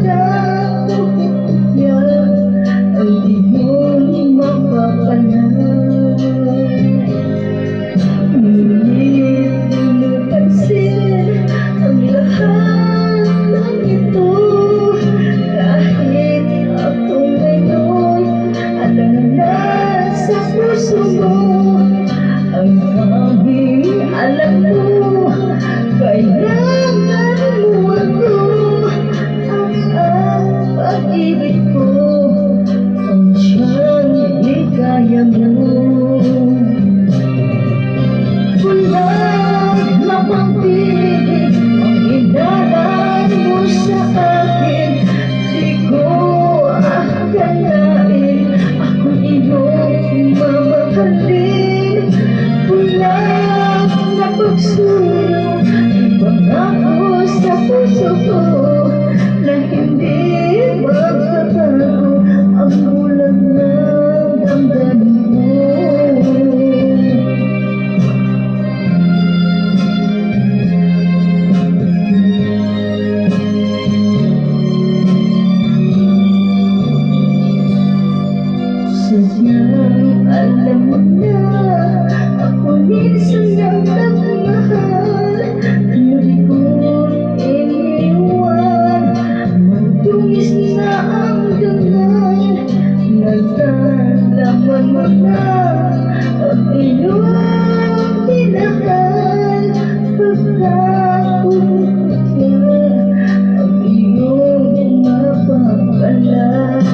pagkakapitya ang di mo mapapalan. Ngunit di mo pansin ang lahat ng ito. Kahit ako ngayon alam na sa puso mo, ang tanging alam mo, kailangan mo ako. Ang pag-ibig ko ang siyang iligaya mo. Bulag na pag-ibig ang inalaan mo sa akin. Di ko akalain ako iyong mamahalin. Bulag na pagsulong ipangako sa puso ko na hindi magbabago ang bulag na damdamin mo. Sadyang alam mo na ako minsan ang nagmahal. Alam ko iniwan, magtungis na ang daman. Nagdalaman mo na ang iyong minahal. Pagkakapitya ang iyong mapapalan.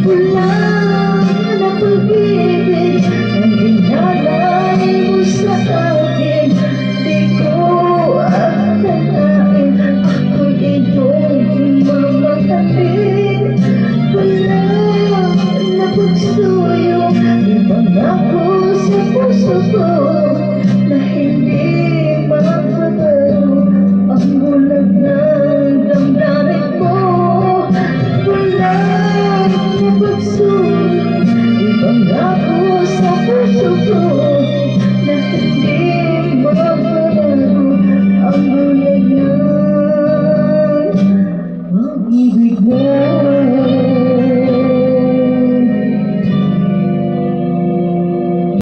Bulag na pag-ibig ang inalay mo sa akin. Di ko akalain ako iyong mamahalin. Bulag na pagsuyong ipangako sa puso ko na hindi magbabago ang bulag ng damdamin mo. Bulag na pagsulong ipangako sa puso ko